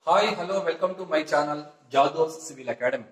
Hi, hello, welcome to my channel Jadav's Civil Academy.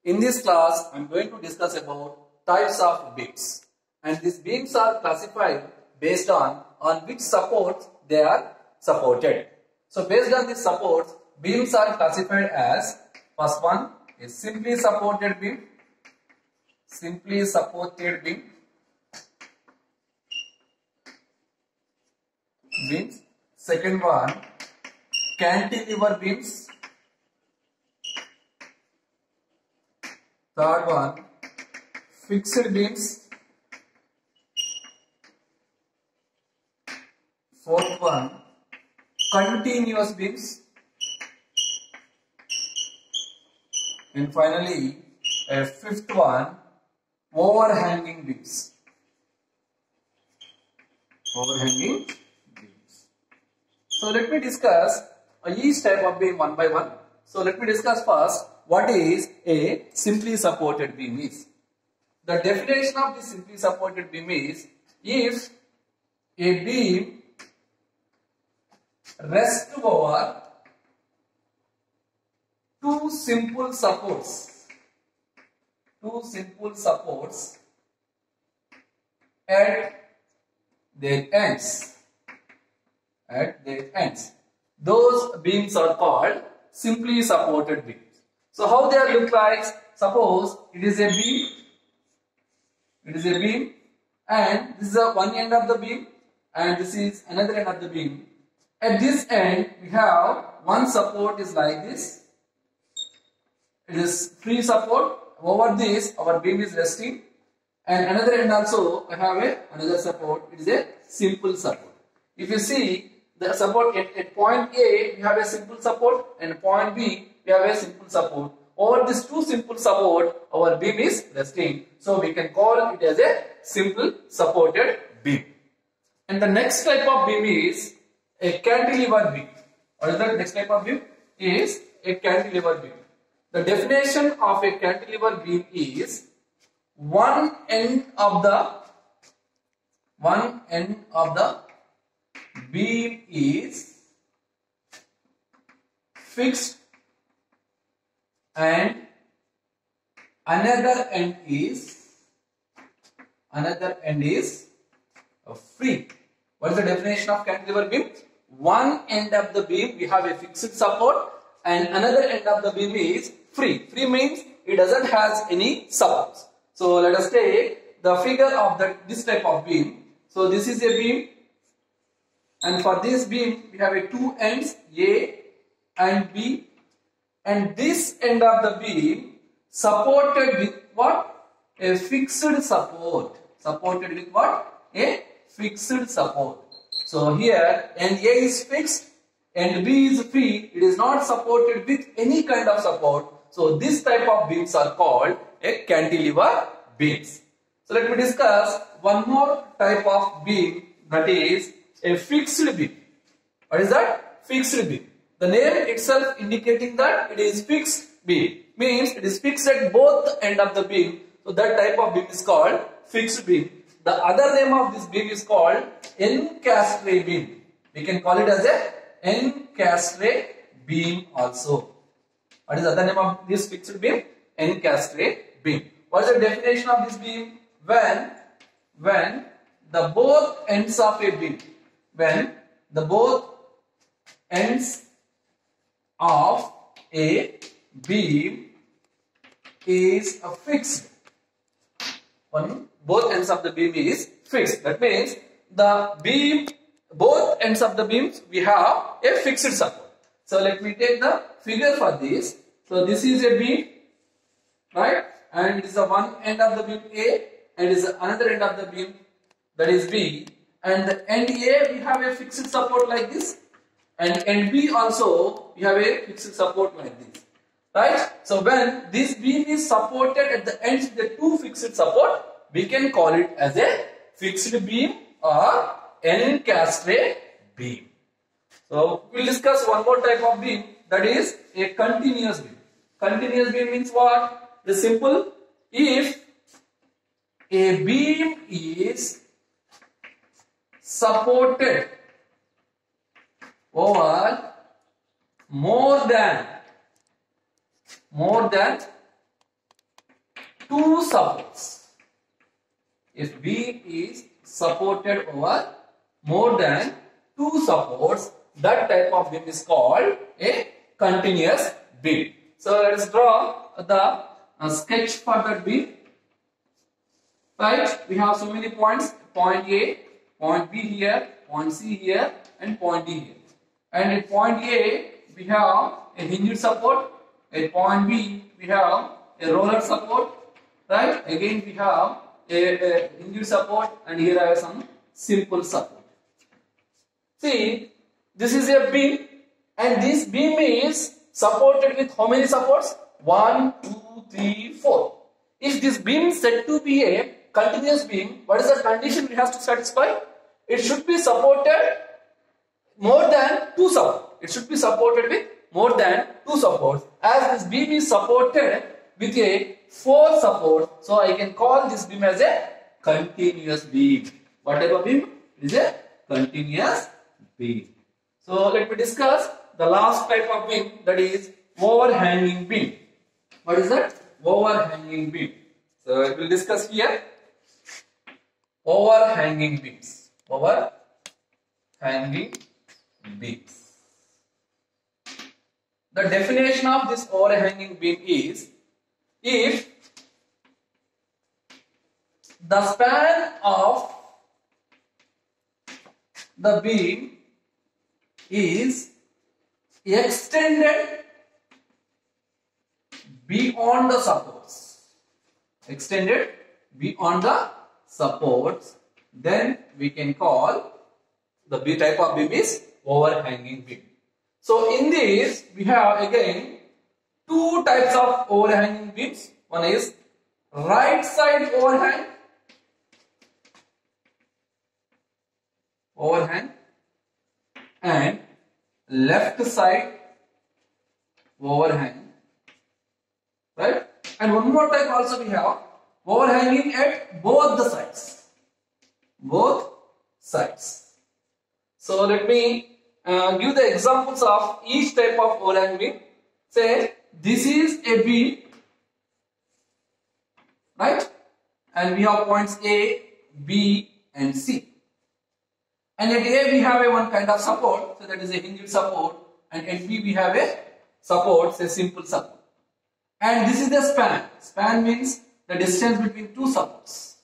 In this class, I am going to discuss about types of beams. And these beams are classified based on which supports they are supported. So based on these supports, beams are classified as, first one is simply supported beam. Simply supported beam. Beams. Second one, cantilever beams. Third one, fixed beams. Fourth one, continuous beams. And finally, a fifth one, overhanging beams. Overhanging beams. So let me discuss each type of beam one by one. So let me discuss first what is a simply supported beam is. The definition of the simply supported beam is if a beam rests over two simple supports at their ends. Those beams are called simply supported beams. So how they look like? Suppose it is a beam, and this is one end of the beam and this is another end of the beam. At this end we have one support is like this. It is free support. Over this our beam is resting, and another end also I have another support. It is a simple support. If you see the support at point A, we have a simple support, and point B, we have a simple support. Over these two simple support, our beam is resting. So we can call it as a simple supported beam. And the next type of beam is a cantilever beam. What is the next type of beam? Is a cantilever beam. The definition of a cantilever beam is one end of the beam is fixed and another end is free. What is the definition of cantilever beam? One end of the beam we have a fixed support and another end of the beam is free. Free means it doesn't has any supports. So let us take the figure of this type of beam. So this is a beam, and for this beam we have two ends A and B, and this end of the beam supported with what? A fixed support. Supported with what? A fixed support. So here end A is fixed and B is free. It is not supported with any kind of support. So this type of beams are called a cantilever beams. So let me discuss one more type of beam, that is a fixed beam. What is that? Fixed beam. The name itself indicating that it is fixed beam. Means it is fixed at both end of the beam. So that type of beam is called fixed beam. The other name of this beam is called encastre beam. We can call it as a encastre beam also. What is the other name of this fixed beam? Encastre beam. What is the definition of this beam? When the both ends of a beam, when the both ends of a beam is fixed. Both ends of the beam is fixed. That means the beam, both ends of the beams we have a fixed support. So let me take the figure for this. So this is a beam, right? And it is the one end of the beam A, and it is another end of the beam, that is B. And the end A we have a fixed support like this, and end B also we have a fixed support like this, right? So when this beam is supported at the ends with the two fixed support, we can call it as a fixed beam or encastre beam. So we will discuss one more type of beam, that is a continuous beam. Continuous beam means what? The simple, if a beam is supported over more than two supports. If beam is supported over more than two supports, that type of beam is called a continuous beam. So let us draw the sketch for that beam. Right? We have so many points: point A, point B here, point C here, and point D here. And at point A, we have a hinged support. At point B, we have a roller support. Right? Again, we have a hinged support, and here I have some simple support. See, this is a beam, and this beam is supported with how many supports? 1, 2, 3, 4. If this beam is said to be a continuous beam, what is the condition we have to satisfy? It should be supported more than two supports. It should be supported with more than two supports. As this beam is supported with a 4 supports, so I can call this beam as a continuous beam. What type of beam? It is a continuous beam. So let me discuss the last type of beam, that is overhanging beam. What is that? Overhanging beam. So we will discuss here overhanging beams. Overhanging beams. The definition of this overhanging beam is, if the span of the beam is extended beyond the supports, then we can call the B type of beam is overhanging beam. So in this, we have again two types of overhanging beams. One is right side overhang, and left side overhang, right? And one more type also we have, overhanging at both the sides. So let me give the examples of each type of overhanging beam. Say this is a beam, right? And we have points A, B, and C. And at A we have a one kind of support, so that is a hinged support, and at B we have a support, say simple support. And this is the span. Span means the distance between two supports.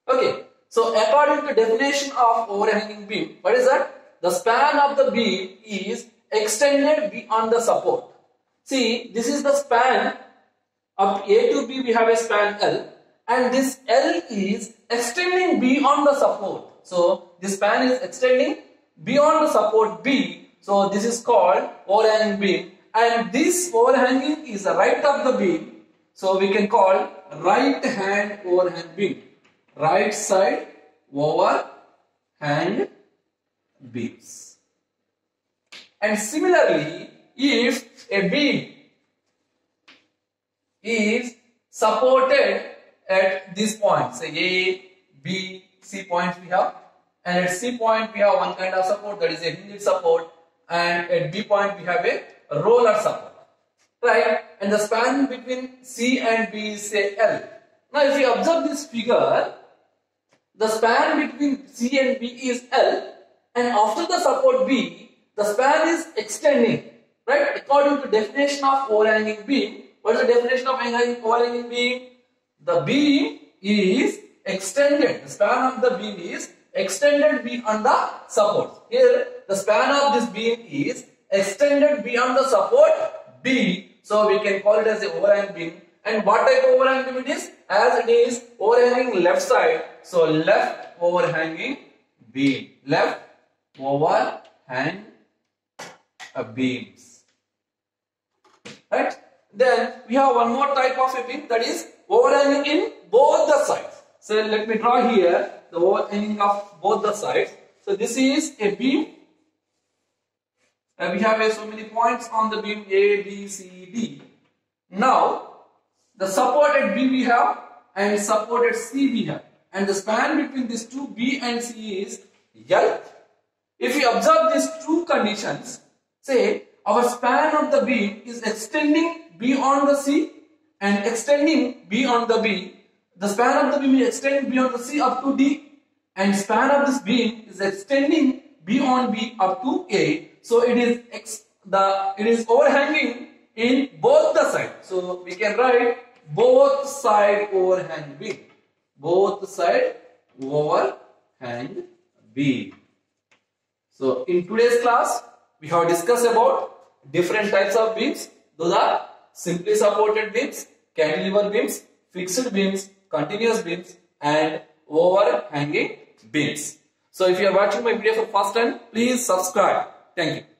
Okay. So according to definition of overhanging beam, what is that? The span of the beam is extended beyond the support. See, this is the span of A to B. We have a span L, and this L is extending beyond the support. So this span is extending beyond the support B. So this is called overhanging beam, and this overhanging is the right of the beam. So we can call right hand overhang beam. Right side overhang beams. And similarly, if a beam is supported at this point, say A, B, C points we have, and at C point we have one kind of support, that is a hinged support, and at B point we have a roller support, right? And the span between C and B is say L. Now if you observe this figure, the span between C and B is L, and after the support B, the span is extending, right? According to definition of overhanging beam, what is the definition of overhanging beam? The beam is extended, the span of the beam is extended beyond the support. Here, the span of this beam is extended beyond the support B, so we can call it as the overhanging beam. And what type of overhanging beam it is? As it is overhanging left side, so left overhanging beam. Left overhang beams. Right? Then we have one more type of a beam, that is overhanging in both the sides. So let me draw here the overhanging of both the sides. So this is a beam. We have so many points on the beam A, B, C, D. Now the support at B we have, and support at C we have, and the span between these two B and C is L. If we observe these two conditions, say our span of the beam is extending beyond the C and extending beyond the B. The span of the beam is extending beyond the C up to D, and span of this beam is extending beyond B up to A. So it is overhanging in both the sides. So we can write both side overhang beam. Both side overhang beam. So in today's class, we have discussed about different types of beams. Those are simply supported beams, cantilever beams, fixed beams, continuous beams, and overhanging beams. So if you are watching my video for first time, please subscribe. Thank you.